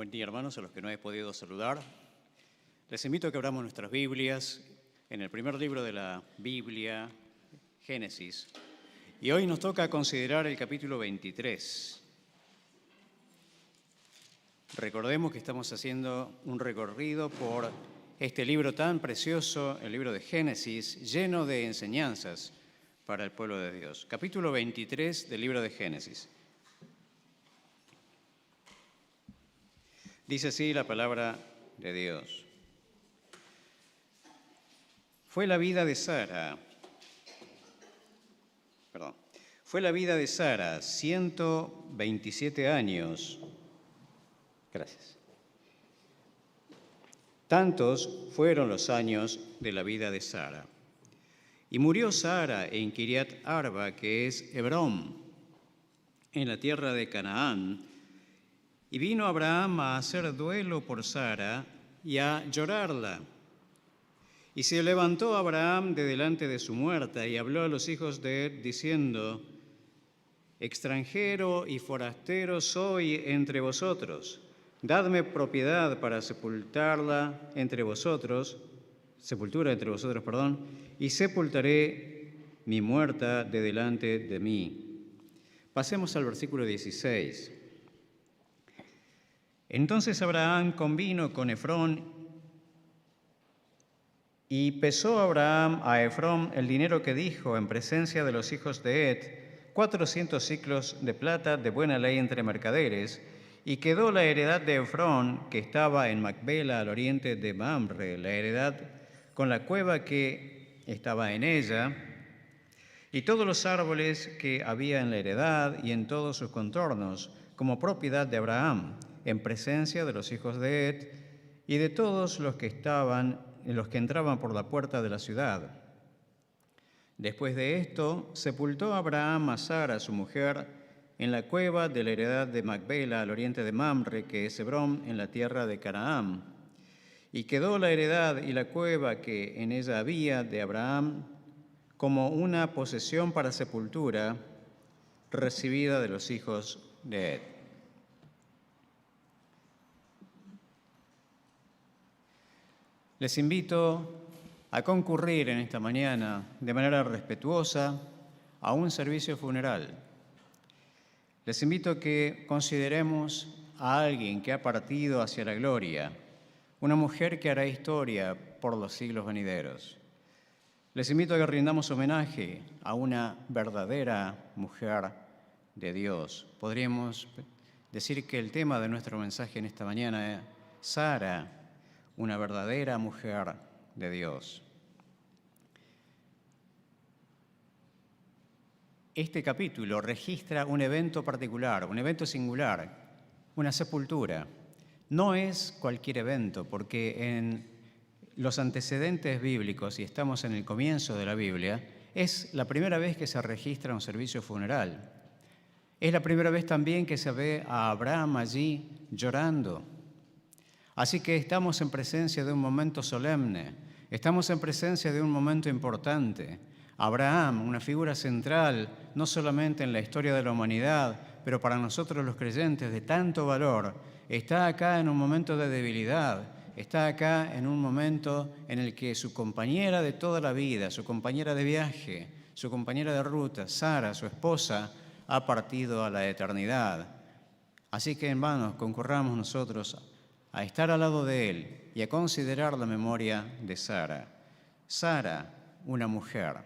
Buen día, hermanos, a los que no he podido saludar. Les invito a que abramos nuestras Biblias en el primer libro de la Biblia, Génesis. Y hoy nos toca considerar el capítulo 23. Recordemos que estamos haciendo un recorrido por este libro tan precioso, el libro de Génesis, lleno de enseñanzas para el pueblo de Dios. Capítulo 23 del libro de Génesis. Dice así la palabra de Dios. Fue la vida de Sara 127 años. Gracias. Tantos fueron los años de la vida de Sara. Y murió Sara en Kiriat Arba, que es Hebrón, en la tierra de Canaán. Y vino Abraham a hacer duelo por Sara y a llorarla. Y se levantó Abraham de delante de su muerta y habló a los hijos de Ed, diciendo: extranjero y forastero soy entre vosotros. Dadme propiedad para sepultura entre vosotros, y sepultaré mi muerta de delante de mí. Pasemos al versículo 16. Entonces Abraham convino con Efrón, y pesó Abraham a Efrón el dinero que dijo en presencia de los hijos de Ed, 400 siclos de plata de buena ley entre mercaderes, y quedó la heredad de Efrón, que estaba en Macbela al oriente de Mamre, la heredad con la cueva que estaba en ella, y todos los árboles que había en la heredad y en todos sus contornos, como propiedad de Abraham, en presencia de los hijos de Ed y de todos los que entraban por la puerta de la ciudad. Después de esto, sepultó Abraham a Sara, su mujer, en la cueva de la heredad de Macbela, al oriente de Mamre, que es Hebrón, en la tierra de Canaán. Y quedó la heredad y la cueva que en ella había de Abraham como una posesión para sepultura recibida de los hijos de Ed. Les invito a concurrir en esta mañana de manera respetuosa a un servicio funeral. Les invito a que consideremos a alguien que ha partido hacia la gloria, una mujer que hará historia por los siglos venideros. Les invito a que rindamos homenaje a una verdadera mujer de Dios. Podríamos decir que el tema de nuestro mensaje en esta mañana es Sara, una verdadera mujer de Dios. Este capítulo registra un evento particular, un evento singular, una sepultura. No es cualquier evento, porque en los antecedentes bíblicos, y estamos en el comienzo de la Biblia, es la primera vez que se registra un servicio funeral. Es la primera vez también que se ve a Abraham allí llorando. Así que estamos en presencia de un momento solemne, estamos en presencia de un momento importante. Abraham, una figura central, no solamente en la historia de la humanidad, pero para nosotros los creyentes de tanto valor, está acá en un momento de debilidad, está acá en un momento en el que su compañera de toda la vida, su compañera de viaje, su compañera de ruta, Sara, su esposa, ha partido a la eternidad. Así que, hermanos, concurramos nosotros a estar al lado de él y a considerar la memoria de Sara. Sara, una mujer.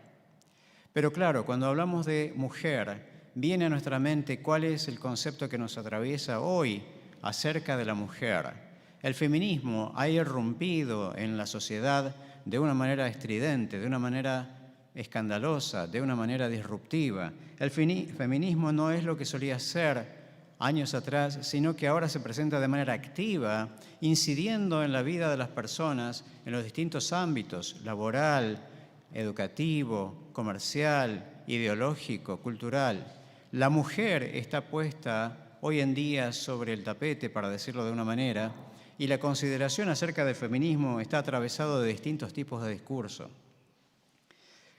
Pero claro, cuando hablamos de mujer, viene a nuestra mente cuál es el concepto que nos atraviesa hoy acerca de la mujer. El feminismo ha irrumpido en la sociedad de una manera estridente, de una manera escandalosa, de una manera disruptiva. El feminismo no es lo que solía ser años atrás, sino que ahora se presenta de manera activa, incidiendo en la vida de las personas en los distintos ámbitos: laboral, educativo, comercial, ideológico, cultural. La mujer está puesta hoy en día sobre el tapete, para decirlo de una manera, y la consideración acerca del feminismo está atravesado de distintos tipos de discurso.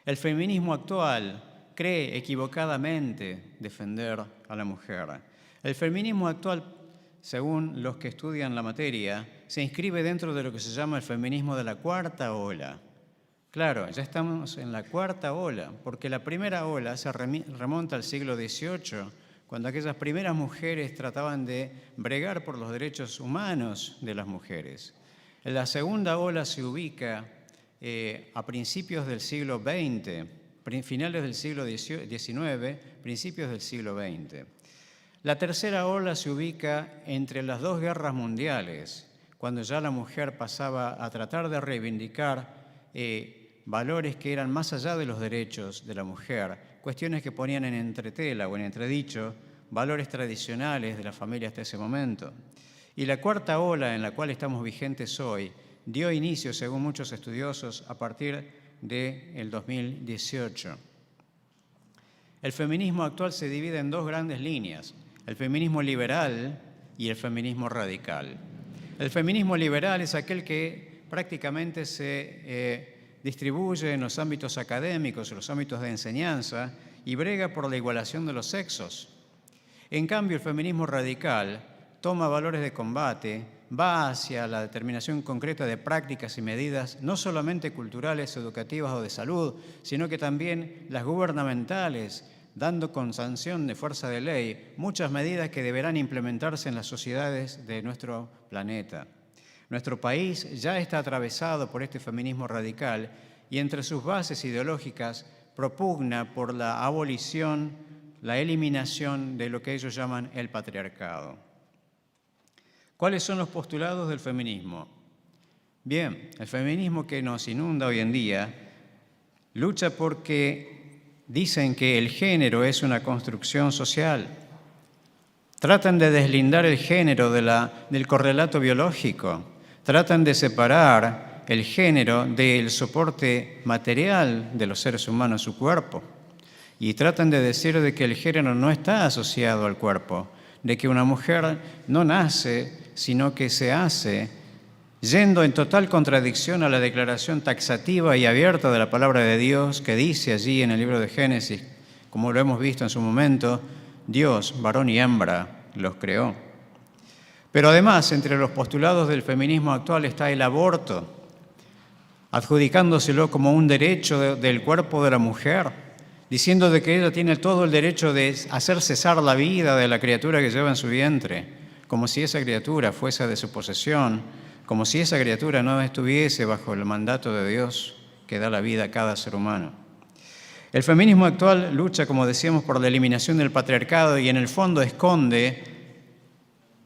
El feminismo actual cree equivocadamente defender a la mujer. El feminismo actual según los que estudian la materia, se inscribe dentro de lo que se llama el feminismo de la cuarta ola. Claro, ya estamos en la cuarta ola, porque la primera ola se remonta al siglo XVIII, cuando aquellas primeras mujeres trataban de bregar por los derechos humanos de las mujeres. La segunda ola se ubica a principios del siglo XX, finales del siglo XIX, principios del siglo XX. La tercera ola se ubica entre las dos guerras mundiales, cuando ya la mujer pasaba a tratar de reivindicar valores que eran más allá de los derechos de la mujer, cuestiones que ponían en entretela o en entredicho valores tradicionales de la familia hasta ese momento. Y la cuarta ola en la cual estamos vigentes hoy dio inicio, según muchos estudiosos, a partir del 2018. El feminismo actual se divide en dos grandes líneas: el feminismo liberal y el feminismo radical. El feminismo liberal es aquel que prácticamente se distribuye en los ámbitos académicos, en los ámbitos de enseñanza, y brega por la igualación de los sexos. En cambio, el feminismo radical toma valores de combate, va hacia la determinación concreta de prácticas y medidas, no solamente culturales, educativas o de salud, sino que también las gubernamentales, dando con sanción de fuerza de ley muchas medidas que deberán implementarse en las sociedades de nuestro planeta. Nuestro país ya está atravesado por este feminismo radical y entre sus bases ideológicas propugna por la abolición, la eliminación de lo que ellos llaman el patriarcado. ¿Cuáles son los postulados del feminismo? Bien, el feminismo que nos inunda hoy en día lucha porque dicen que el género es una construcción social. Tratan de deslindar el género del correlato biológico. Tratan de separar el género del soporte material de los seres humanos, su cuerpo. Y tratan de decir de que el género no está asociado al cuerpo, de que una mujer no nace, sino que se hace, yendo en total contradicción a la declaración taxativa y abierta de la palabra de Dios que dice allí en el libro de Génesis, como lo hemos visto en su momento, Dios, varón y hembra, los creó. Pero además, entre los postulados del feminismo actual está el aborto, adjudicándoselo como un derecho del cuerpo de la mujer, diciendo de que ella tiene todo el derecho de hacer cesar la vida de la criatura que lleva en su vientre, como si esa criatura fuese de su posesión, como si esa criatura no estuviese bajo el mandato de Dios que da la vida a cada ser humano. El feminismo actual lucha, como decíamos, por la eliminación del patriarcado y en el fondo esconde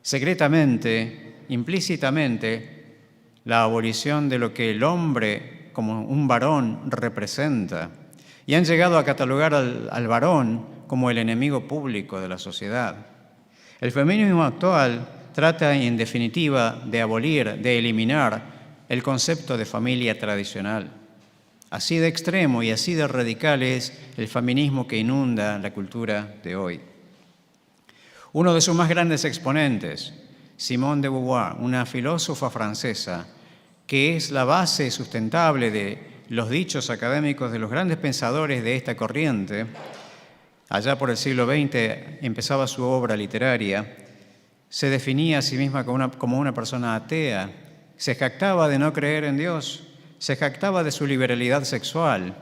secretamente, implícitamente, la abolición de lo que el hombre como un varón representa. Y han llegado a catalogar al varón como el enemigo público de la sociedad. El feminismo actual trata, en definitiva, de abolir, de eliminar el concepto de familia tradicional. Así de extremo y así de radical es el feminismo que inunda la cultura de hoy. Uno de sus más grandes exponentes, Simone de Beauvoir, una filósofa francesa, que es la base sustentable de los dichos académicos de los grandes pensadores de esta corriente, allá por el siglo XX empezaba su obra literaria, se definía a sí misma como una persona atea, se jactaba de no creer en Dios, se jactaba de su liberalidad sexual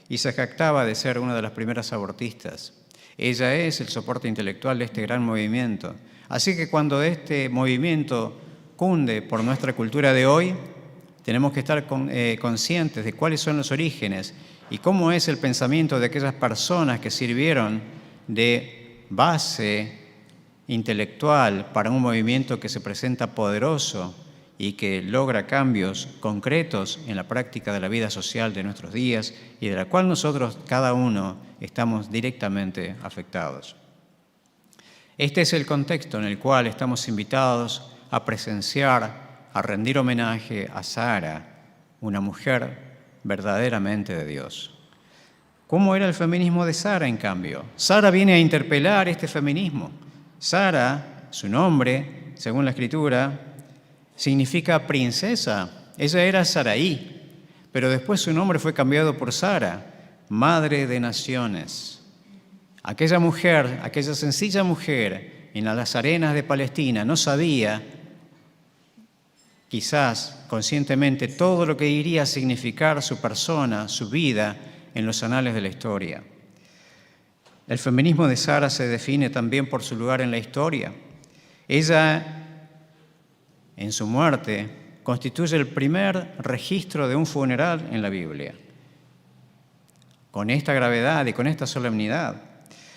y se jactaba de ser una de las primeras abortistas. Ella es el soporte intelectual de este gran movimiento. Así que cuando este movimiento cunde por nuestra cultura de hoy, tenemos que estar conscientes de cuáles son los orígenes y cómo es el pensamiento de aquellas personas que sirvieron de base intelectual para un movimiento que se presenta poderoso y que logra cambios concretos en la práctica de la vida social de nuestros días y de la cual nosotros, cada uno, estamos directamente afectados. Este es el contexto en el cual estamos invitados a presenciar, a rendir homenaje a Sara, una mujer verdaderamente de Dios. ¿Cómo era el feminismo de Sara, en cambio? Sara viene a interpelar este feminismo. Sara, su nombre, según la Escritura, significa princesa. Ella era Saraí, pero después su nombre fue cambiado por Sara, madre de naciones. Aquella mujer, aquella sencilla mujer en las arenas de Palestina no sabía, quizás conscientemente, todo lo que iría a significar su persona, su vida, en los anales de la historia. El feminismo de Sara se define también por su lugar en la historia. Ella, en su muerte, constituye el primer registro de un funeral en la Biblia. Con esta gravedad y con esta solemnidad.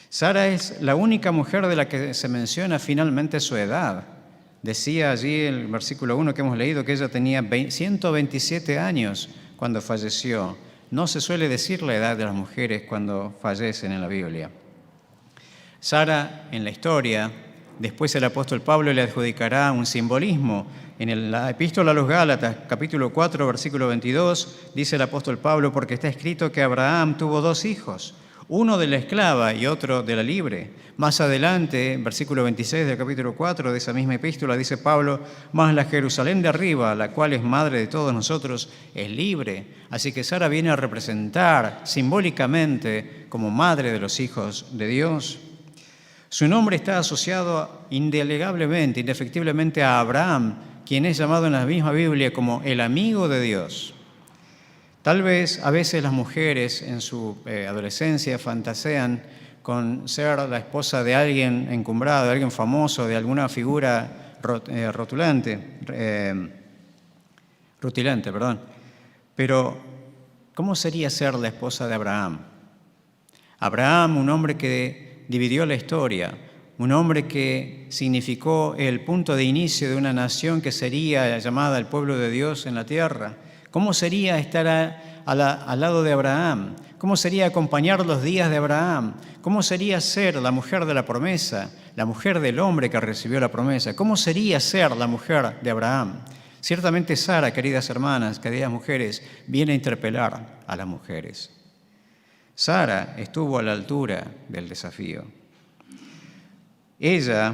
Sara es la única mujer de la que se menciona finalmente su edad. Decía allí el versículo 1 que hemos leído que ella tenía 127 años cuando falleció. No se suele decir la edad de las mujeres cuando fallecen en la Biblia. Sara, en la historia, después el apóstol Pablo le adjudicará un simbolismo. En la epístola a los Gálatas, capítulo 4, versículo 22, dice el apóstol Pablo, porque está escrito que Abraham tuvo 2 hijos, uno de la esclava y otro de la libre. Más adelante, versículo 26 del capítulo 4 de esa misma epístola, dice Pablo, mas la Jerusalén de arriba, la cual es madre de todos nosotros, es libre. Así que Sara viene a representar simbólicamente como madre de los hijos de Dios. Su nombre está asociado indelegablemente, indefectiblemente a Abraham, quien es llamado en la misma Biblia como el amigo de Dios. Tal vez a veces las mujeres en su adolescencia fantasean con ser la esposa de alguien encumbrado, de alguien famoso, de alguna figura rutilante. Pero, ¿cómo sería ser la esposa de Abraham? Abraham, un hombre que dividió la historia, un hombre que significó el punto de inicio de una nación que sería llamada el pueblo de Dios en la tierra. ¿Cómo sería estar al lado de Abraham? ¿Cómo sería acompañar los días de Abraham? ¿Cómo sería ser la mujer de la promesa, la mujer del hombre que recibió la promesa? ¿Cómo sería ser la mujer de Abraham? Ciertamente Sara, queridas hermanas, queridas mujeres, viene a interpelar a las mujeres. Sara estuvo a la altura del desafío. Ella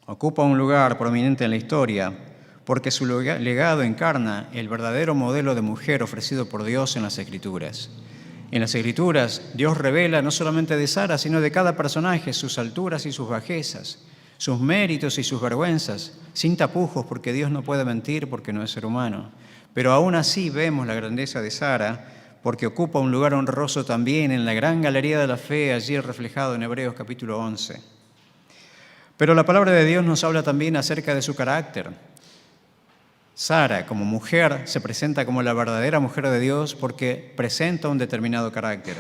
ocupa un lugar prominente en la historia porque su legado encarna el verdadero modelo de mujer ofrecido por Dios en las Escrituras. En las Escrituras, Dios revela no solamente de Sara, sino de cada personaje sus alturas y sus bajezas, sus méritos y sus vergüenzas, sin tapujos, porque Dios no puede mentir porque no es ser humano. Pero aún así vemos la grandeza de Sara, porque ocupa un lugar honroso también en la gran galería de la fe, allí reflejado en Hebreos capítulo 11. Pero la palabra de Dios nos habla también acerca de su carácter. Sara, como mujer, se presenta como la verdadera mujer de Dios porque presenta un determinado carácter.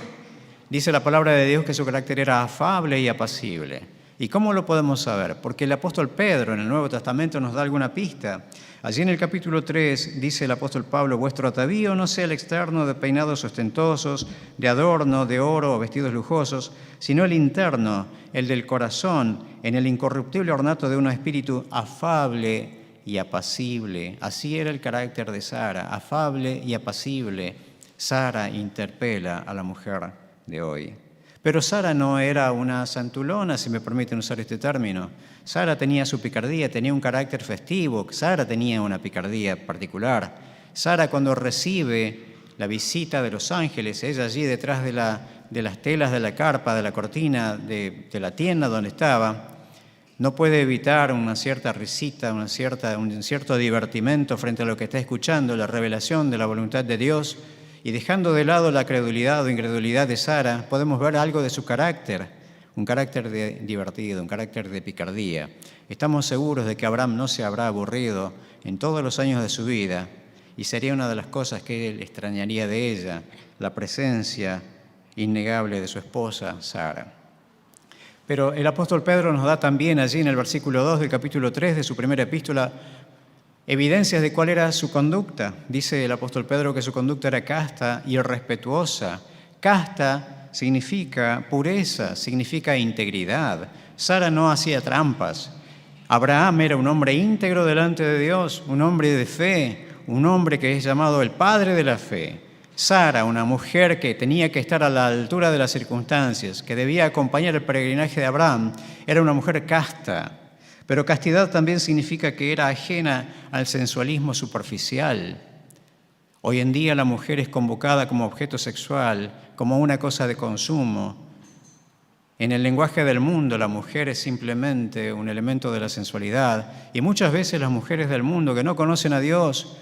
Dice la palabra de Dios que su carácter era afable y apacible. ¿Y cómo lo podemos saber? Porque el apóstol Pedro en el Nuevo Testamento nos da alguna pista. Allí en el capítulo 3 dice el apóstol Pablo, vuestro atavío no sea el externo de peinados ostentosos, de adorno, de oro o vestidos lujosos, sino el interno, el del corazón, en el incorruptible ornato de un espíritu afable y apacible. Así era el carácter de Sara, afable y apacible. Sara interpela a la mujer de hoy. Pero Sara no era una santulona, si me permiten usar este término. Sara tenía su picardía, tenía un carácter festivo. Sara tenía una picardía particular. Sara, cuando recibe la visita de los ángeles, ella allí detrás de las telas de la carpa, de la cortina, de la tienda donde estaba, no puede evitar una cierta risita, un cierto divertimento frente a lo que está escuchando, la revelación de la voluntad de Dios. Y dejando de lado la credulidad o incredulidad de Sara, podemos ver algo de su carácter, un carácter divertido, un carácter de picardía. Estamos seguros de que Abraham no se habrá aburrido en todos los años de su vida y sería una de las cosas que él extrañaría de ella, la presencia innegable de su esposa, Sara. Pero el apóstol Pedro nos da también allí en el versículo 2 del capítulo 3 de su primera epístola evidencias de cuál era su conducta. Dice el apóstol Pedro que su conducta era casta y respetuosa. Casta significa pureza, significa integridad. Sara no hacía trampas. Abraham era un hombre íntegro delante de Dios, un hombre de fe, un hombre que es llamado el padre de la fe. Sara, una mujer que tenía que estar a la altura de las circunstancias, que debía acompañar el peregrinaje de Abraham, era una mujer casta. Pero castidad también significa que era ajena al sensualismo superficial. Hoy en día la mujer es convocada como objeto sexual, como una cosa de consumo. En el lenguaje del mundo, la mujer es simplemente un elemento de la sensualidad, y muchas veces las mujeres del mundo que no conocen a Dios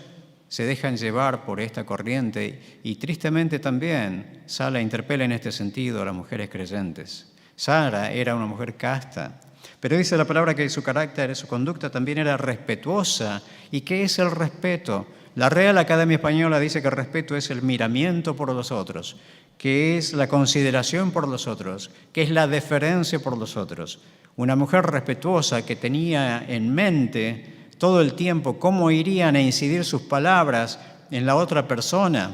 se dejan llevar por esta corriente, y tristemente también Sara interpela en este sentido a las mujeres creyentes. Sara era una mujer casta, pero dice la palabra que su carácter, su conducta también era respetuosa. ¿Y qué es el respeto? La Real Academia Española dice que el respeto es el miramiento por los otros, que es la consideración por los otros, que es la deferencia por los otros. Una mujer respetuosa que tenía en mente todo el tiempo cómo irían a incidir sus palabras en la otra persona.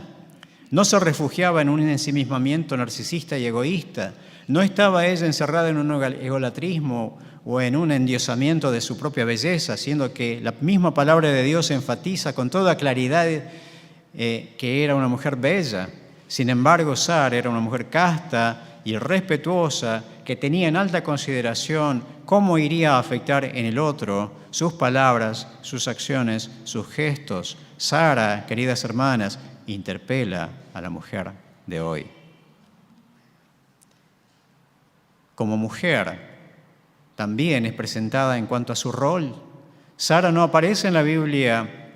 No se refugiaba en un ensimismamiento narcisista y egoísta. No estaba ella encerrada en un egolatrismo o en un endiosamiento de su propia belleza, siendo que la misma palabra de Dios enfatiza con toda claridad que era una mujer bella. Sin embargo, Sara era una mujer casta y respetuosa que tenía en alta consideración cómo iría a afectar en el otro sus palabras, sus acciones, sus gestos. Sara, queridas hermanas, interpela a la mujer de hoy. Como mujer, también es presentada en cuanto a su rol. Sara no aparece en la Biblia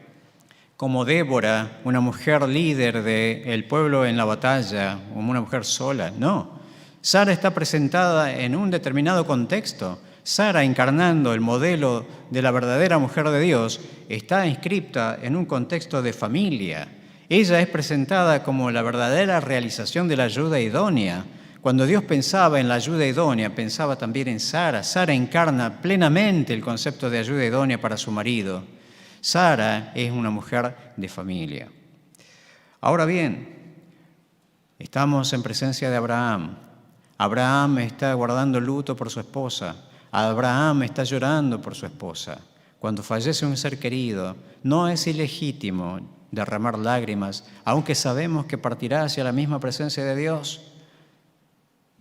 como Débora, una mujer líder del pueblo en la batalla, como una mujer sola. No, Sara está presentada en un determinado contexto. Sara, encarnando el modelo de la verdadera mujer de Dios, está inscripta en un contexto de familia. Ella es presentada como la verdadera realización de la ayuda idónea. Cuando Dios pensaba en la ayuda idónea, pensaba también en Sara. Sara encarna plenamente el concepto de ayuda idónea para su marido. Sara es una mujer de familia. Ahora bien, estamos en presencia de Abraham. Abraham está guardando luto por su esposa. Abraham está llorando por su esposa. Cuando fallece un ser querido, no es ilegítimo derramar lágrimas, aunque sabemos que partirá hacia la misma presencia de Dios.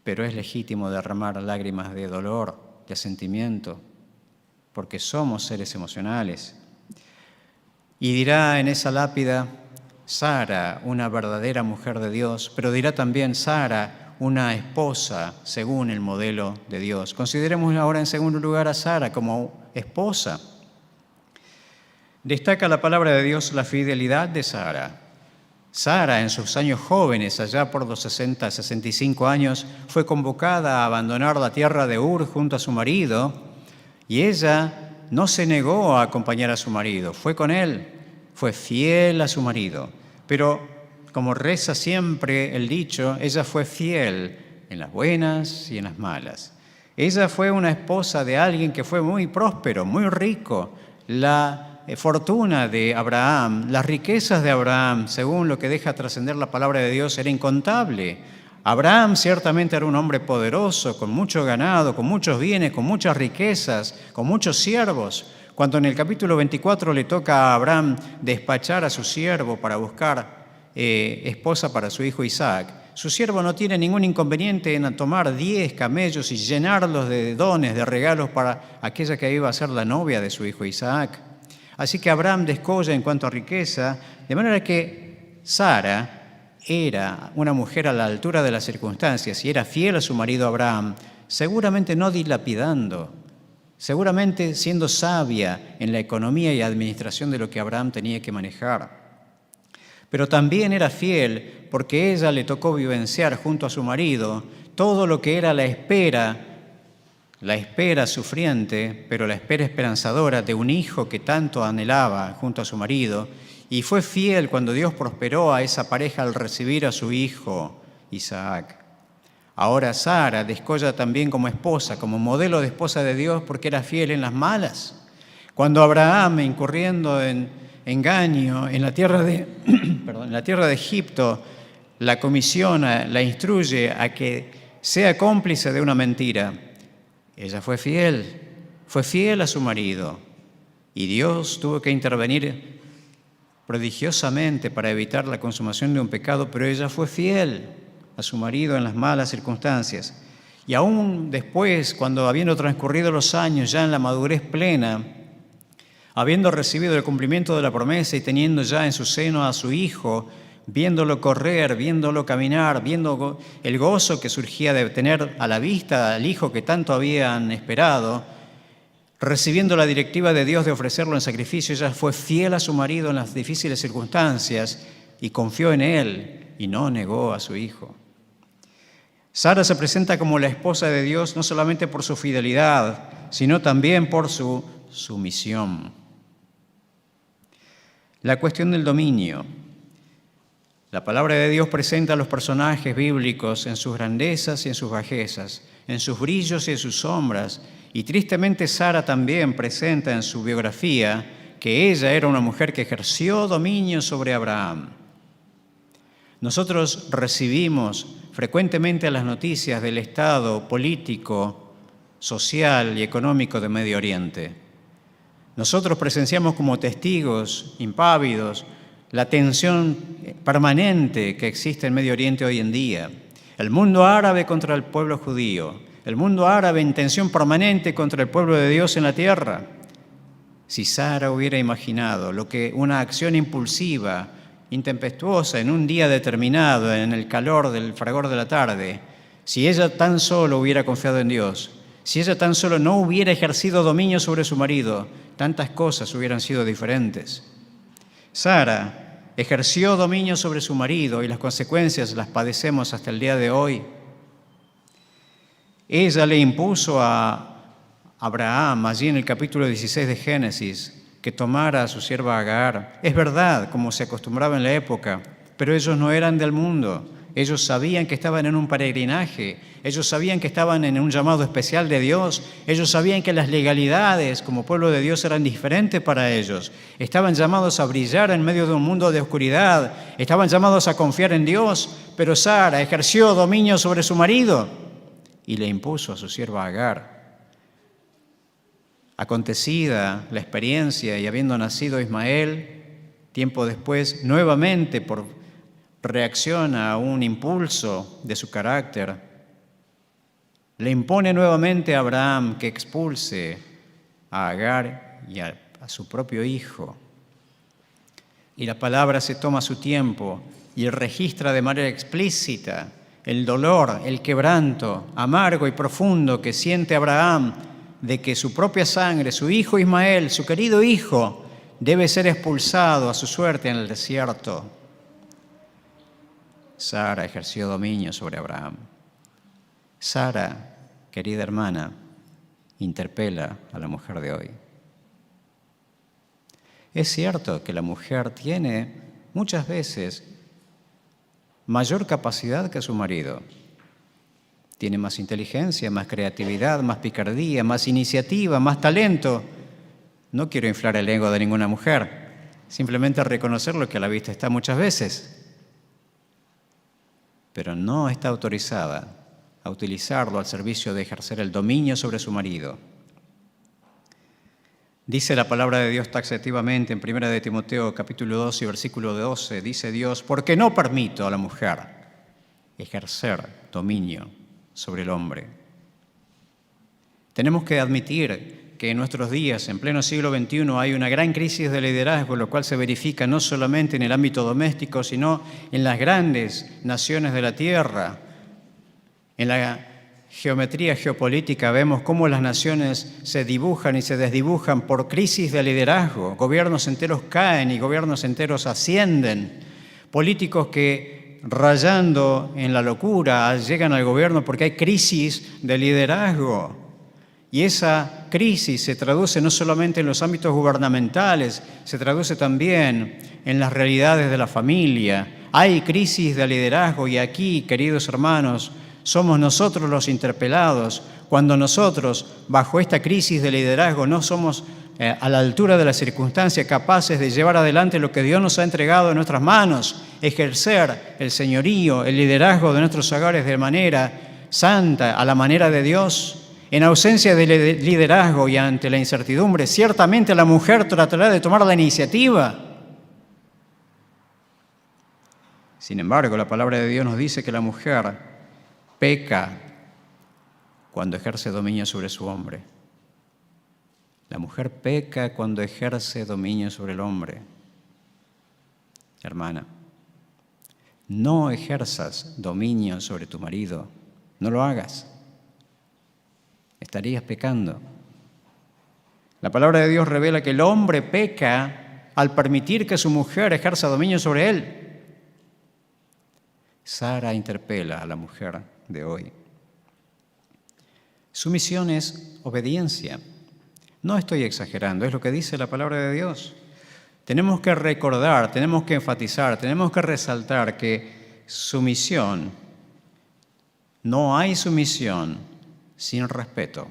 Pero es legítimo derramar lágrimas de dolor, de sentimiento, porque somos seres emocionales. Y dirá en esa lápida, Sara, una verdadera mujer de Dios, pero dirá también Sara, una esposa según el modelo de Dios. Consideremos ahora en segundo lugar a Sara como esposa. Destaca la palabra de Dios la fidelidad de Sara. Sara, en sus años jóvenes, allá por los 60, 65 años, fue convocada a abandonar la tierra de Ur junto a su marido, y ella no se negó a acompañar a su marido, fue con él, fue fiel a su marido. Pero, como reza siempre el dicho, ella fue fiel en las buenas y en las malas. Ella fue una esposa de alguien que fue muy próspero, muy rico. La fortuna de Abraham, las riquezas de Abraham, según lo que deja trascender la palabra de Dios, era incontable. Abraham ciertamente era un hombre poderoso, con mucho ganado, con muchos bienes, con muchas riquezas, con muchos siervos. Cuando en el capítulo 24 le toca a Abraham despachar a su siervo para buscar esposa para su hijo Isaac, su siervo no tiene ningún inconveniente en tomar 10 camellos y llenarlos de dones, de regalos para aquella que iba a ser la novia de su hijo Isaac. Así que Abraham descolla en cuanto a riqueza, de manera que Sara era una mujer a la altura de las circunstancias y era fiel a su marido Abraham, seguramente no dilapidando, seguramente siendo sabia en la economía y administración de lo que Abraham tenía que manejar. Pero también era fiel porque ella le tocó vivenciar junto a su marido todo lo que era la espera sufriente, pero la espera esperanzadora de un hijo que tanto anhelaba junto a su marido. Y fue fiel cuando Dios prosperó a esa pareja al recibir a su hijo Isaac. Ahora Sara descolla también como esposa, como modelo de esposa de Dios, porque era fiel en las malas. Cuando Abraham, incurriendo en engaño en la tierra de Egipto, la comisiona, la instruye a que sea cómplice de una mentira, ella fue fiel a su marido. Y Dios tuvo que intervenir prodigiosamente para evitar la consumación de un pecado, pero ella fue fiel a su marido en las malas circunstancias. Y aún después, cuando habiendo transcurrido los años, ya en la madurez plena, habiendo recibido el cumplimiento de la promesa y teniendo ya en su seno a su hijo, viéndolo correr, viéndolo caminar, viendo el gozo que surgía de tener a la vista al hijo que tanto habían esperado, recibiendo la directiva de Dios de ofrecerlo en sacrificio, ella fue fiel a su marido en las difíciles circunstancias y confió en él y no negó a su hijo. Sara se presenta como la esposa de Dios no solamente por su fidelidad, sino también por su sumisión. La cuestión del dominio. La palabra de Dios presenta a los personajes bíblicos en sus grandezas y en sus bajezas, en sus brillos y en sus sombras, y tristemente Sara también presenta en su biografía que ella era una mujer que ejerció dominio sobre Abraham. Nosotros recibimos frecuentemente las noticias del estado político, social y económico de Medio Oriente. Nosotros presenciamos como testigos impávidos la tensión permanente que existe en Medio Oriente hoy en día. El mundo árabe contra el pueblo judío, el mundo árabe en tensión permanente contra el pueblo de Dios en la tierra. Si Sara hubiera imaginado lo que una acción impulsiva, intempestuosa, en un día determinado, en el calor del fragor de la tarde, si ella tan solo hubiera confiado en Dios, si ella tan solo no hubiera ejercido dominio sobre su marido, tantas cosas hubieran sido diferentes. Sara ejerció dominio sobre su marido y las consecuencias las padecemos hasta el día de hoy. Ella le impuso a Abraham, allí en el capítulo 16 de Génesis, que tomara a su sierva Agar. Es verdad, como se acostumbraba en la época, pero ellos no eran del mundo. Ellos sabían que estaban en un peregrinaje, ellos sabían que estaban en un llamado especial de Dios, ellos sabían que las legalidades como pueblo de Dios eran diferentes para ellos. Estaban llamados a brillar en medio de un mundo de oscuridad, estaban llamados a confiar en Dios, pero Sara ejerció dominio sobre su marido y le impuso a su sierva Agar. Acontecida la experiencia y habiendo nacido Ismael, tiempo después, nuevamente por reacción a un impulso de su carácter, le impone nuevamente a Abraham que expulse a Agar y a su propio hijo. Y la palabra se toma su tiempo y registra de manera explícita el dolor, el quebranto amargo y profundo que siente Abraham de que su propia sangre, su hijo Ismael, su querido hijo, debe ser expulsado a su suerte en el desierto. Sara ejerció dominio sobre Abraham. Sara, querida hermana, interpela a la mujer de hoy. Es cierto que la mujer tiene muchas veces mayor capacidad que su marido. Tiene más inteligencia, más creatividad, más picardía, más iniciativa, más talento. No quiero inflar el ego de ninguna mujer, simplemente reconocer lo que a la vista está muchas veces. Pero no está autorizada a utilizarlo al servicio de ejercer el dominio sobre su marido. Dice la palabra de Dios taxativamente en 1 de Timoteo capítulo 2 y versículo 12, dice Dios, porque no permito a la mujer ejercer dominio sobre el hombre. Tenemos que admitir que en nuestros días, en pleno siglo XXI, hay una gran crisis de liderazgo, lo cual se verifica no solamente en el ámbito doméstico, sino en las grandes naciones de la tierra. En la geometría geopolítica vemos cómo las naciones se dibujan y se desdibujan por crisis de liderazgo. Gobiernos enteros caen y gobiernos enteros ascienden. Políticos que, rayando en la locura, llegan al gobierno porque hay crisis de liderazgo. Y esa crisis se traduce no solamente en los ámbitos gubernamentales, se traduce también en las realidades de la familia. Hay crisis de liderazgo y aquí, queridos hermanos, somos nosotros los interpelados cuando nosotros, bajo esta crisis de liderazgo, no somos a la altura de las circunstancias capaces de llevar adelante lo que Dios nos ha entregado en nuestras manos, ejercer el señorío, el liderazgo de nuestros hogares de manera santa, a la manera de Dios. En ausencia de liderazgo y ante la incertidumbre, ciertamente la mujer tratará de tomar la iniciativa. Sin embargo, la palabra de Dios nos dice que la mujer peca cuando ejerce dominio sobre su hombre. La mujer peca cuando ejerce dominio sobre el hombre. Hermana, no ejerzas dominio sobre tu marido. No lo hagas. Estarías pecando. La palabra de Dios revela que el hombre peca al permitir que su mujer ejerza dominio sobre él. Sara interpela a la mujer de hoy. Sumisión es obediencia. No estoy exagerando, es lo que dice la palabra de Dios. Tenemos que recordar, tenemos que enfatizar, tenemos que resaltar que sumisión, no hay sumisión sin respeto.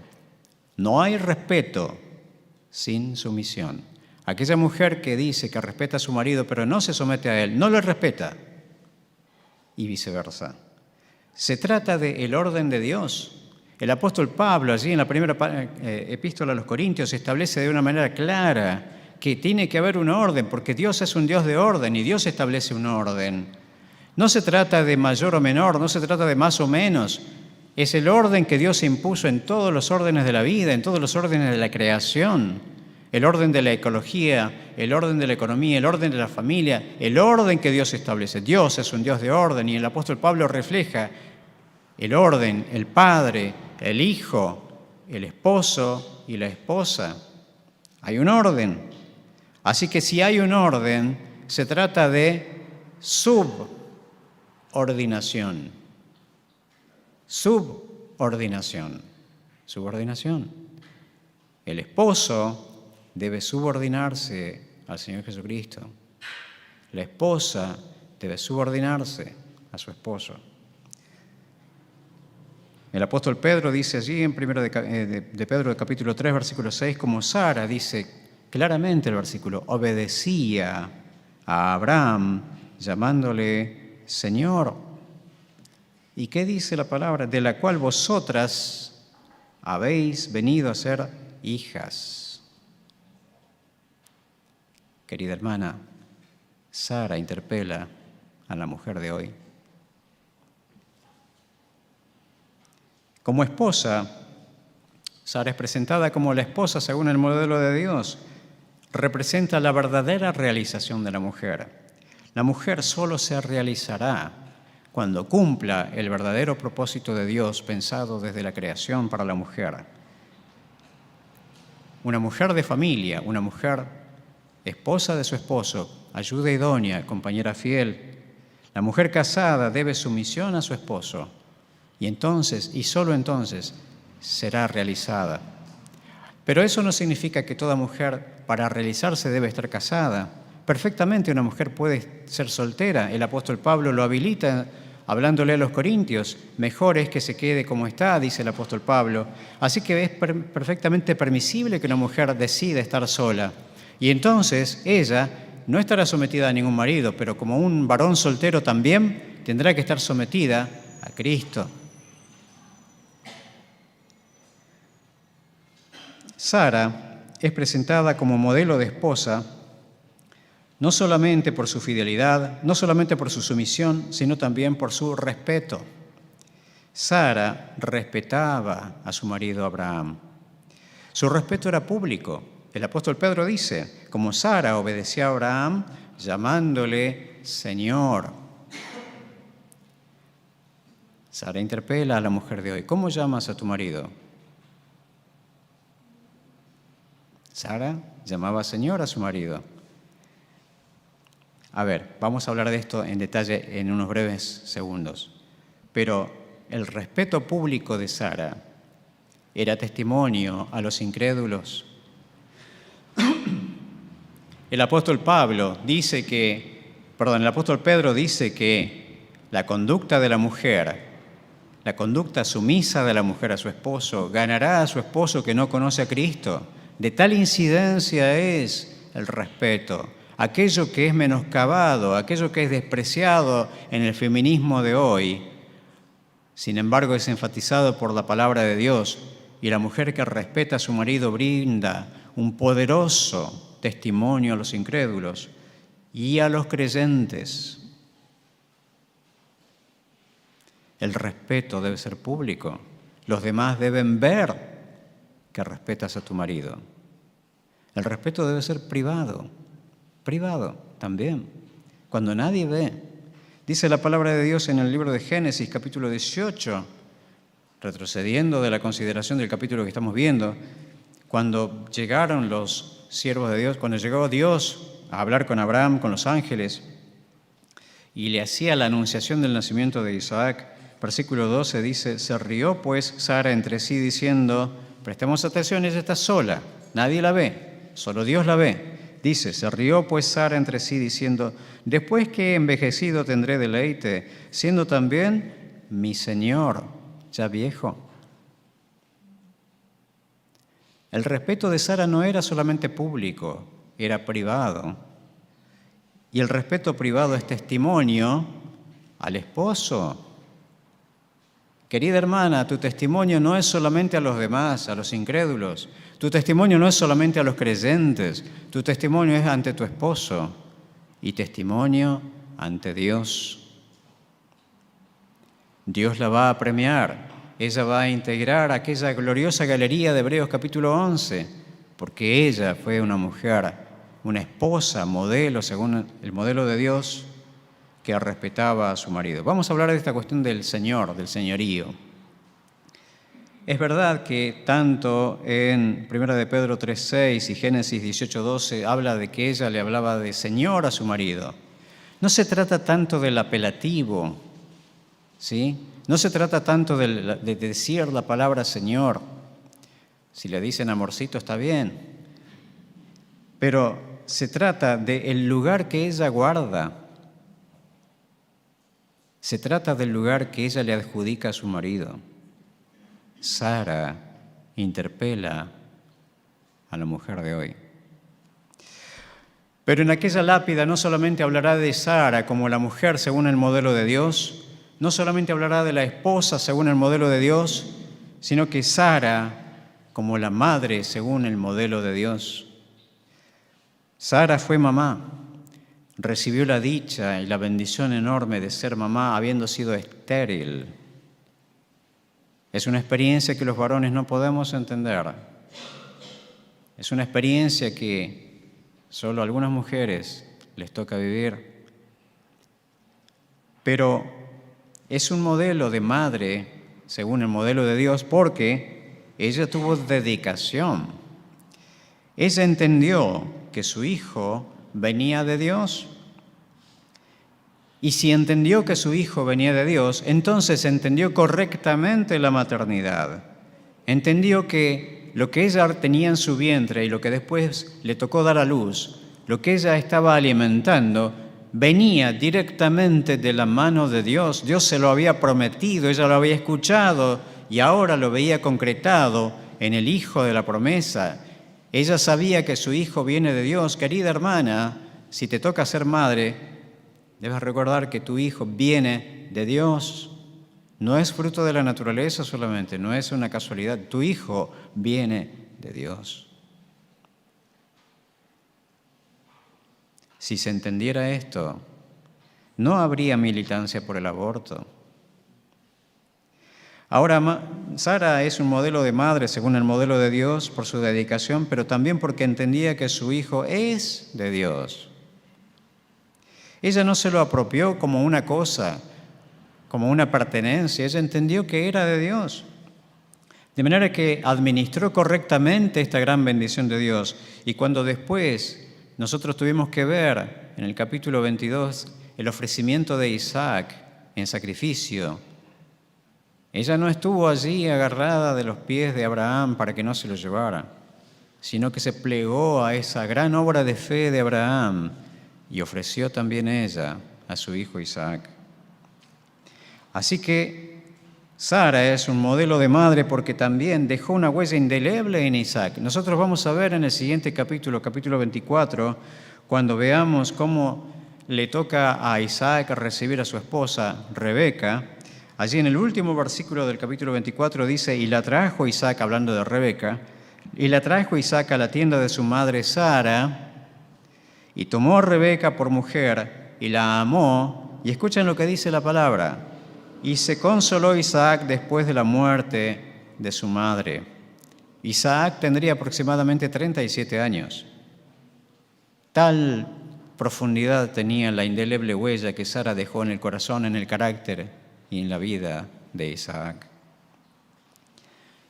No hay respeto sin sumisión. Aquella mujer que dice que respeta a su marido pero no se somete a él, no le respeta. Y viceversa. Se trata del orden de Dios. El apóstol Pablo, allí en la primera epístola a los Corintios, establece de una manera clara que tiene que haber un orden, porque Dios es un Dios de orden y Dios establece un orden. No se trata de mayor o menor, no se trata de más o menos. Es el orden que Dios impuso en todos los órdenes de la vida, en todos los órdenes de la creación. El orden de la ecología, el orden de la economía, el orden de la familia, el orden que Dios establece. Dios es un Dios de orden y el apóstol Pablo refleja el orden, el padre, el hijo, el esposo y la esposa. Hay un orden. Así que si hay un orden, se trata de subordinación. Subordinación. Subordinación. El esposo debe subordinarse al Señor Jesucristo. La esposa debe subordinarse a su esposo. El apóstol Pedro dice allí en 1 de Pedro, capítulo 3, versículo 6, como Sara, dice claramente el versículo, obedecía a Abraham llamándole Señor. ¿Y qué dice la palabra? De la cual vosotras habéis venido a ser hijas. Querida hermana, Sara interpela a la mujer de hoy. Como esposa, Sara es presentada como la esposa según el modelo de Dios. Representa la verdadera realización de la mujer. La mujer solo se realizará cuando cumpla el verdadero propósito de Dios pensado desde la creación para la mujer. Una mujer de familia, una mujer esposa de su esposo, ayuda idónea, compañera fiel. La mujer casada debe sumisión a su esposo. Y entonces, y solo entonces, será realizada. Pero eso no significa que toda mujer, para realizarse, debe estar casada. Perfectamente una mujer puede ser soltera. El apóstol Pablo lo habilita hablándole a los corintios. Mejor es que se quede como está, dice el apóstol Pablo. Así que es perfectamente permisible que una mujer decida estar sola. Y entonces ella no estará sometida a ningún marido, pero como un varón soltero también tendrá que estar sometida a Cristo. Sara es presentada como modelo de esposa no solamente por su fidelidad, no solamente por su sumisión, sino también por su respeto. Sara respetaba a su marido Abraham. Su respeto era público. El apóstol Pedro dice, como Sara obedeció a Abraham, llamándole Señor. Sara interpela a la mujer de hoy, ¿cómo llamas a tu marido? Sara llamaba Señor a su marido. A ver, vamos a hablar de esto en detalle en unos breves segundos. Pero el respeto público de Sara era testimonio a los incrédulos. El apóstol Pedro dice que la conducta de la mujer, la conducta sumisa de la mujer a su esposo, ganará a su esposo que no conoce a Cristo. De tal incidencia es el respeto. Aquello que es menoscabado, aquello que es despreciado en el feminismo de hoy, sin embargo es enfatizado por la palabra de Dios, y la mujer que respeta a su marido brinda un poderoso testimonio a los incrédulos y a los creyentes. El respeto debe ser público. Los demás deben ver que respetas a tu marido. El respeto debe ser privado también, cuando nadie ve. Dice la palabra de Dios en el libro de Génesis, capítulo 18, retrocediendo de la consideración del capítulo que estamos viendo, cuando llegaron los siervos de Dios, cuando llegó Dios a hablar con Abraham, con los ángeles, y le hacía la anunciación del nacimiento de Isaac, versículo 12 dice, se rió pues Sara entre sí diciendo, prestemos atención, ella está sola, nadie la ve, solo Dios la ve. Dice, se rió pues Sara entre sí diciendo, después que he envejecido tendré deleite, siendo también mi Señor ya viejo. El respeto de Sara no era solamente público, era privado. Y el respeto privado es testimonio al esposo. Querida hermana, tu testimonio no es solamente a los demás, a los incrédulos. Tu testimonio no es solamente a los creyentes. Tu testimonio es ante tu esposo y testimonio ante Dios. Dios la va a premiar. Ella va a integrar aquella gloriosa galería de Hebreos capítulo 11, porque ella fue una mujer, una esposa, modelo, según el modelo de Dios, que respetaba a su marido. Vamos a hablar de esta cuestión del Señor, del señorío. Es verdad que tanto en 1 de Pedro 3:6 y Génesis 18:12 habla de que ella le hablaba de Señor a su marido. No se trata tanto del apelativo, ¿sí? No se trata tanto de decir la palabra Señor. Si le dicen amorcito está bien, pero se trata del lugar que ella guarda. Se trata del lugar que ella le adjudica a su marido. Sara interpela a la mujer de hoy. Pero en aquella lápida no solamente hablará de Sara como la mujer según el modelo de Dios, no solamente hablará de la esposa según el modelo de Dios, sino que Sara como la madre según el modelo de Dios. Sara fue mamá, recibió la dicha y la bendición enorme de ser mamá habiendo sido estéril. Es una experiencia que los varones no podemos entender. Es una experiencia que solo a algunas mujeres les toca vivir. Pero es un modelo de madre según el modelo de Dios porque ella tuvo dedicación. Ella entendió que su hijo venía de Dios. Y si entendió que su hijo venía de Dios, entonces entendió correctamente la maternidad. Entendió que lo que ella tenía en su vientre y lo que después le tocó dar a luz, lo que ella estaba alimentando, venía directamente de la mano de Dios. Dios se lo había prometido, ella lo había escuchado y ahora lo veía concretado en el hijo de la promesa. Ella sabía que su hijo viene de Dios. Querida hermana, si te toca ser madre, debes recordar que tu hijo viene de Dios. No es fruto de la naturaleza solamente, no es una casualidad. Tu hijo viene de Dios. Si se entendiera esto, no habría militancia por el aborto. Ahora, Sara es un modelo de madre según el modelo de Dios por su dedicación, pero también porque entendía que su hijo es de Dios. Ella no se lo apropió como una cosa, como una pertenencia. Ella entendió que era de Dios. De manera que administró correctamente esta gran bendición de Dios. Y cuando después nosotros tuvimos que ver en el capítulo 22 el ofrecimiento de Isaac en sacrificio, ella no estuvo allí agarrada de los pies de Abraham para que no se lo llevara, sino que se plegó a esa gran obra de fe de Abraham y ofreció también ella a su hijo Isaac. Así que Sara es un modelo de madre porque también dejó una huella indeleble en Isaac. Nosotros vamos a ver en el siguiente capítulo, capítulo 24, cuando veamos cómo le toca a Isaac recibir a su esposa Rebeca. Allí en el último versículo del capítulo 24 dice, y la trajo Isaac, hablando de Rebeca, y la trajo Isaac a la tienda de su madre Sara, y tomó a Rebeca por mujer, y la amó, y escuchen lo que dice la palabra, y se consoló Isaac después de la muerte de su madre. Isaac tendría aproximadamente 37 años. Tal profundidad tenía la indeleble huella que Sara dejó en el corazón, en el carácter y en la vida de Isaac.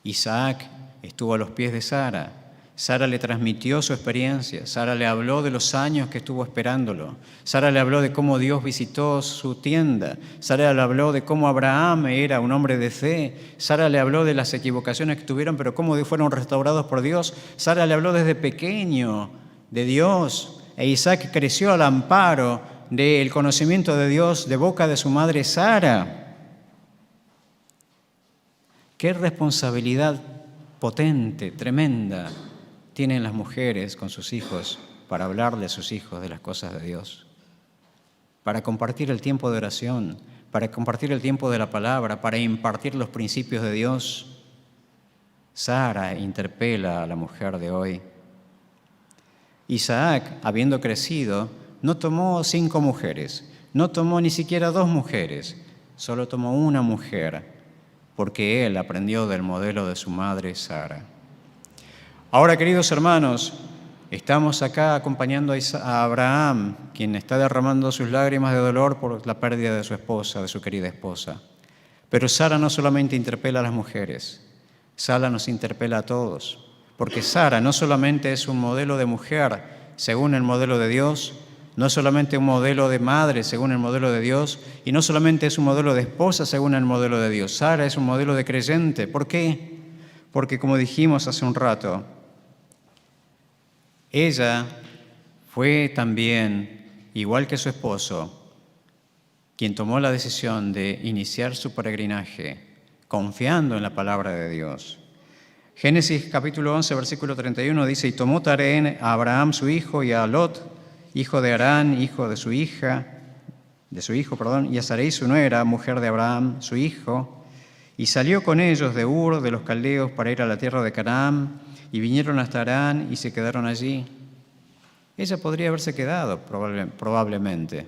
Isaac estuvo a los pies de Sara. Sara le transmitió su experiencia. Sara le habló de los años que estuvo esperándolo. Sara le habló de cómo Dios visitó su tienda. Sara le habló de cómo Abraham era un hombre de fe. Sara le habló de las equivocaciones que tuvieron, pero cómo fueron restaurados por Dios. Sara le habló desde pequeño de Dios. E Isaac creció al amparo del conocimiento de Dios de boca de su madre Sara. Qué responsabilidad potente, tremenda, tienen las mujeres con sus hijos para hablarle a sus hijos de las cosas de Dios, para compartir el tiempo de oración, para compartir el tiempo de la palabra, para impartir los principios de Dios. Sara interpela a la mujer de hoy. Isaac, habiendo crecido, no tomó 5 mujeres, no tomó ni siquiera 2 mujeres, solo tomó una mujer, porque él aprendió del modelo de su madre Sara. Ahora, queridos hermanos, estamos acá acompañando a Abraham, quien está derramando sus lágrimas de dolor por la pérdida de su esposa, de su querida esposa. Pero Sara no solamente interpela a las mujeres, Sara nos interpela a todos, porque Sara no solamente es un modelo de mujer según el modelo de Dios, no es solamente un modelo de madre según el modelo de Dios, y no solamente es un modelo de esposa según el modelo de Dios. Sara es un modelo de creyente. ¿Por qué? Porque, como dijimos hace un rato, ella fue también, igual que su esposo, quien tomó la decisión de iniciar su peregrinaje confiando en la palabra de Dios. Génesis capítulo 11, versículo 31 dice: y tomó Tarén a Abraham su hijo y a Lot, hijo de Harán, hijo de su hijo, y a Sarai su nuera, mujer de Abraham su hijo, y salió con ellos de Ur de los caldeos para ir a la tierra de Canaán, y vinieron hasta Harán y se quedaron allí. Ella podría haberse quedado probablemente,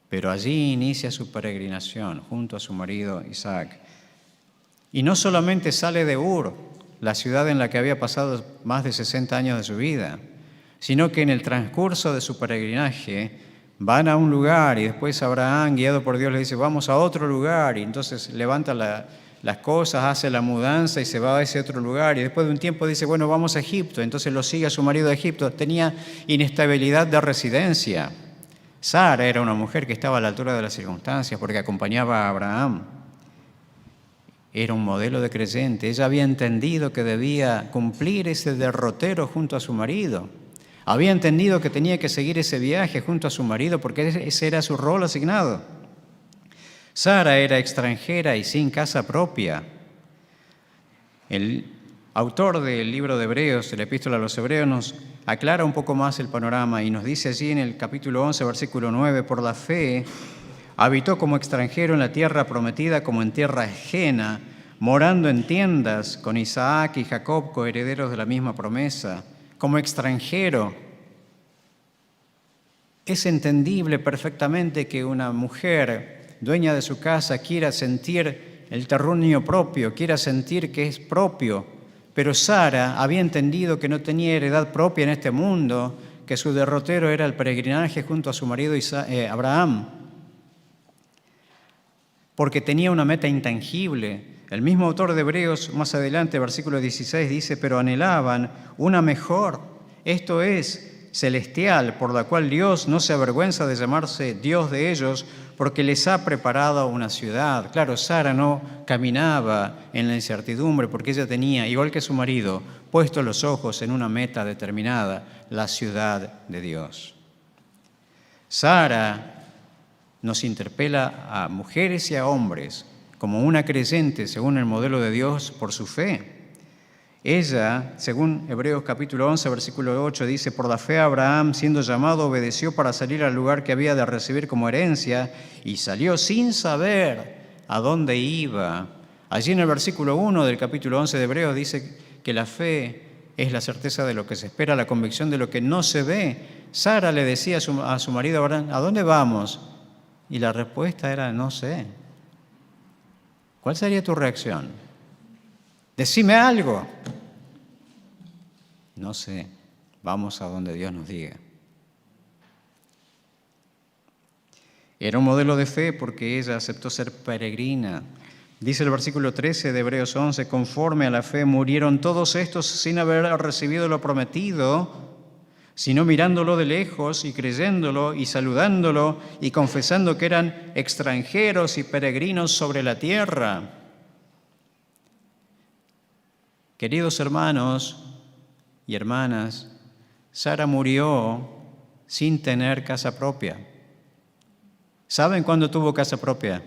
pero allí inicia su peregrinación junto a su marido Isaac. Y no solamente sale de Ur, la ciudad en la que había pasado más de 60 años de su vida, sino que en el transcurso de su peregrinaje van a un lugar y después Abraham, guiado por Dios, le dice: vamos a otro lugar, y entonces levanta las cosas, hace la mudanza y se va a ese otro lugar, y después de un tiempo dice: bueno, vamos a Egipto. Entonces lo sigue a su marido a Egipto. Tenía inestabilidad de residencia. Sara era una mujer que estaba a la altura de las circunstancias porque acompañaba a Abraham. Era un modelo de creyente. Ella había entendido que debía cumplir ese derrotero junto a su marido. Había entendido que tenía que seguir ese viaje junto a su marido porque ese era su rol asignado. Sara era extranjera y sin casa propia. El autor del libro de Hebreos, de la Epístola a los Hebreos, nos aclara un poco más el panorama y nos dice allí en el capítulo 11, versículo 9: por la fe habitó como extranjero en la tierra prometida, como en tierra ajena, morando en tiendas con Isaac y Jacob, coherederos de la misma promesa. Como extranjero. Es entendible perfectamente que una mujer dueña de su casa quiera sentir el terruño propio, quiera sentir que es propio, pero Sara había entendido que no tenía heredad propia en este mundo, que su derrotero era el peregrinaje junto a su marido Abraham, porque tenía una meta intangible. El mismo autor de Hebreos, más adelante, versículo 16, dice: pero anhelaban una mejor, esto es, celestial, por la cual Dios no se avergüenza de llamarse Dios de ellos, porque les ha preparado una ciudad. Claro, Sara no caminaba en la incertidumbre porque ella tenía, igual que su marido, puesto los ojos en una meta determinada, la ciudad de Dios. Sara nos interpela a mujeres y a hombres como una creyente según el modelo de Dios por su fe. Ella, según Hebreos capítulo 11, versículo 8, dice: por la fe Abraham, siendo llamado, obedeció para salir al lugar que había de recibir como herencia, y salió sin saber a dónde iba. Allí en el versículo 1 del capítulo 11 de Hebreos dice que la fe es la certeza de lo que se espera, la convicción de lo que no se ve. Sara le decía a su marido Abraham: ¿a dónde vamos? Y la respuesta era: no sé. ¿Cuál sería tu reacción? Decime algo. No sé, vamos a donde Dios nos diga. Era un modelo de fe porque ella aceptó ser peregrina. Dice el versículo 13 de Hebreos 11, conforme a la fe murieron todos estos sin haber recibido lo prometido, sino mirándolo de lejos y creyéndolo y saludándolo y confesando que eran extranjeros y peregrinos sobre la tierra. Queridos hermanos y hermanas, Sara murió sin tener casa propia. ¿Saben cuándo tuvo casa propia?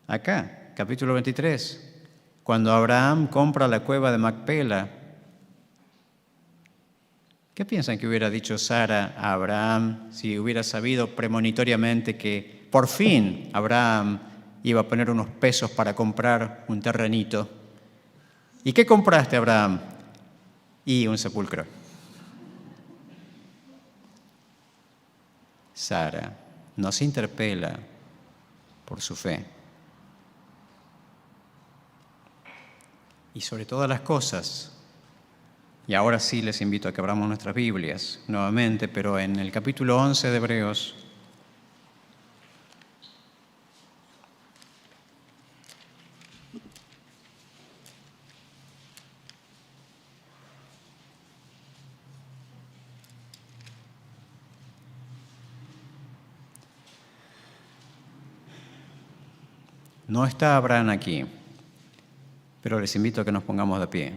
Acá, capítulo 23, cuando Abraham compra la cueva de Macpela. ¿Qué piensan que hubiera dicho Sara a Abraham si hubiera sabido premonitoriamente que por fin Abraham iba a poner unos pesos para comprar un terrenito? ¿Y qué compraste, Abraham? Y un sepulcro. Sara nos interpela por su fe. Y sobre todas las cosas, y ahora sí les invito a que abramos nuestras Biblias nuevamente, pero en el capítulo 11 de Hebreos, no está Abraham aquí, pero les invito a que nos pongamos de pie.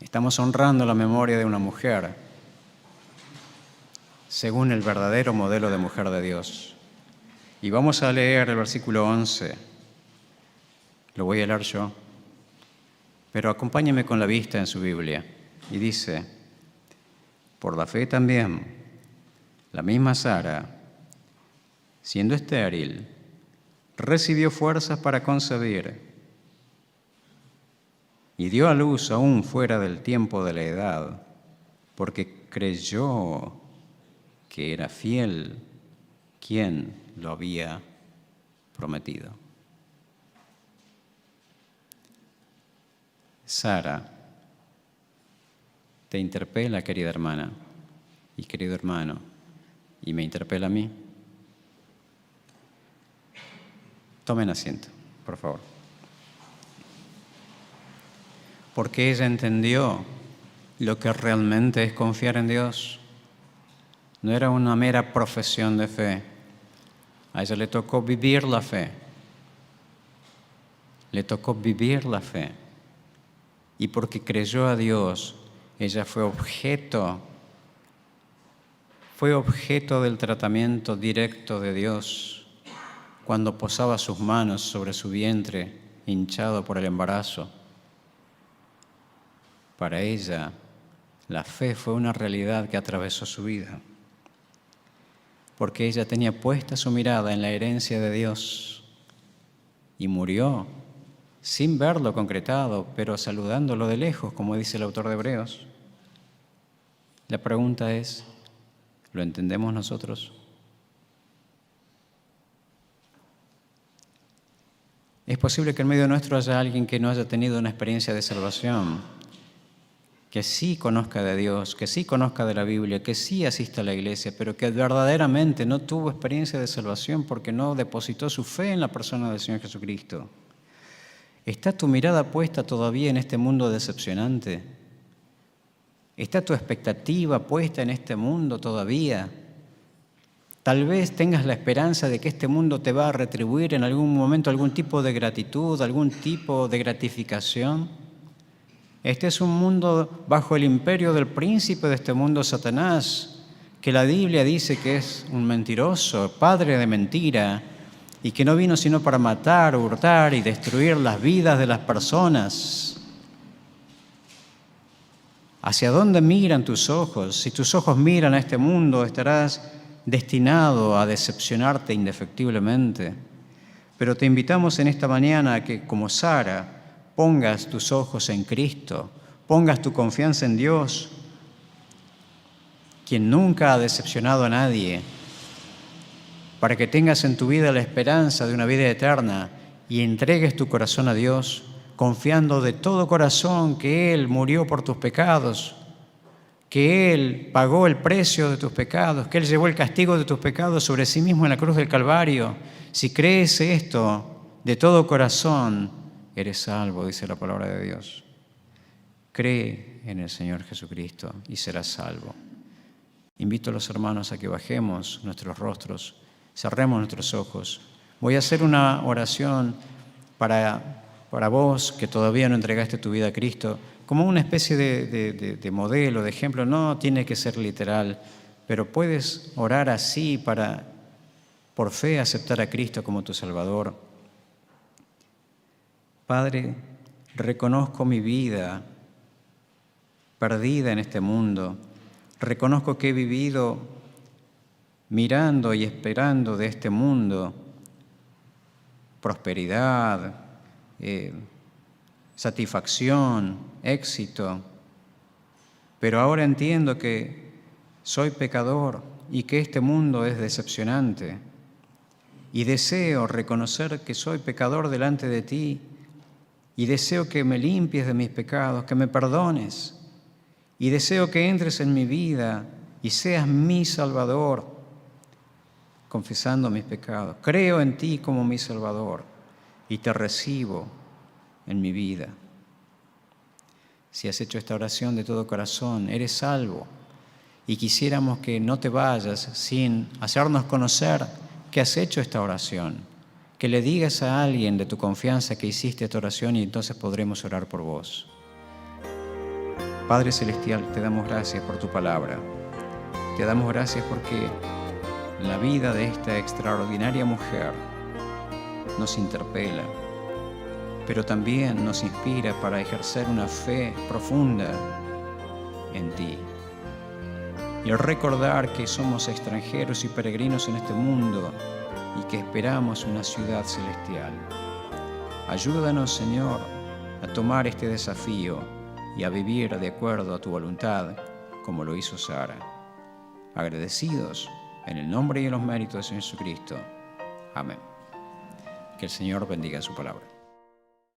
Estamos honrando la memoria de una mujer según el verdadero modelo de mujer de Dios. Y vamos a leer el versículo 11. Lo voy a leer yo, pero acompáñeme con la vista en su Biblia. Y dice, por la fe también, la misma Sara, siendo estéril, recibió fuerzas para concebir y dio a luz aún fuera del tiempo de la edad, porque creyó que era fiel quien lo había prometido. Sara te interpela, querida hermana y querido hermano, y me interpela a mí. Tomen asiento, por favor. Porque ella entendió lo que realmente es confiar en Dios. No era una mera profesión de fe. A ella le tocó vivir la fe. Le tocó vivir la fe. Y porque creyó a Dios, ella fue objeto del tratamiento directo de Dios cuando posaba sus manos sobre su vientre hinchado por el embarazo. Para ella, la fe fue una realidad que atravesó su vida, porque ella tenía puesta su mirada en la herencia de Dios y murió sin verlo concretado, pero saludándolo de lejos, como dice el autor de Hebreos. La pregunta es, ¿lo entendemos nosotros? Es posible que en medio nuestro haya alguien que no haya tenido una experiencia de salvación, que sí conozca de Dios, que sí conozca de la Biblia, que sí asista a la iglesia, pero que verdaderamente no tuvo experiencia de salvación porque no depositó su fe en la persona del Señor Jesucristo. ¿Está tu mirada puesta todavía en este mundo decepcionante? ¿Está tu expectativa puesta en este mundo todavía? Tal vez tengas la esperanza de que este mundo te va a retribuir en algún momento algún tipo de gratitud, algún tipo de gratificación. Este es un mundo bajo el imperio del príncipe de este mundo, Satanás, que la Biblia dice que es un mentiroso, padre de mentira, y que no vino sino para matar, hurtar y destruir las vidas de las personas. ¿Hacia dónde miran tus ojos? Si tus ojos miran a este mundo, estarás destinado a decepcionarte indefectiblemente. Pero te invitamos en esta mañana a que, como Sara, pongas tus ojos en Cristo, pongas tu confianza en Dios, quien nunca ha decepcionado a nadie, para que tengas en tu vida la esperanza de una vida eterna y entregues tu corazón a Dios, confiando de todo corazón que Él murió por tus pecados, que Él pagó el precio de tus pecados, que Él llevó el castigo de tus pecados sobre sí mismo en la cruz del Calvario. Si crees esto de todo corazón, eres salvo, dice la palabra de Dios. Cree en el Señor Jesucristo y serás salvo. Invito a los hermanos a que bajemos nuestros rostros, cerremos nuestros ojos. Voy a hacer una oración para vos que todavía no entregaste tu vida a Cristo, como una especie de modelo, de ejemplo. No tiene que ser literal, pero puedes orar así para, por fe, aceptar a Cristo como tu Salvador. Padre, reconozco mi vida perdida en este mundo. Reconozco que he vivido mirando y esperando de este mundo prosperidad, satisfacción, éxito, pero ahora entiendo que soy pecador y que este mundo es decepcionante y deseo reconocer que soy pecador delante de ti y deseo que me limpies de mis pecados, que me perdones y deseo que entres en mi vida y seas mi Salvador, confesando mis pecados. Creo en ti como mi Salvador y te recibo en mi vida. Si has hecho esta oración de todo corazón, eres salvo. Y quisiéramos que no te vayas sin hacernos conocer que has hecho esta oración. Que le digas a alguien de tu confianza que hiciste esta oración y entonces podremos orar por vos. Padre Celestial, te damos gracias por tu palabra. Te damos gracias porque la vida de esta extraordinaria mujer nos interpela, pero también nos inspira para ejercer una fe profunda en ti. Y al recordar que somos extranjeros y peregrinos en este mundo y que esperamos una ciudad celestial. Ayúdanos, Señor, a tomar este desafío y a vivir de acuerdo a tu voluntad, como lo hizo Sara. Agradecidos en el nombre y en los méritos de Jesucristo. Amén. Que el Señor bendiga su palabra.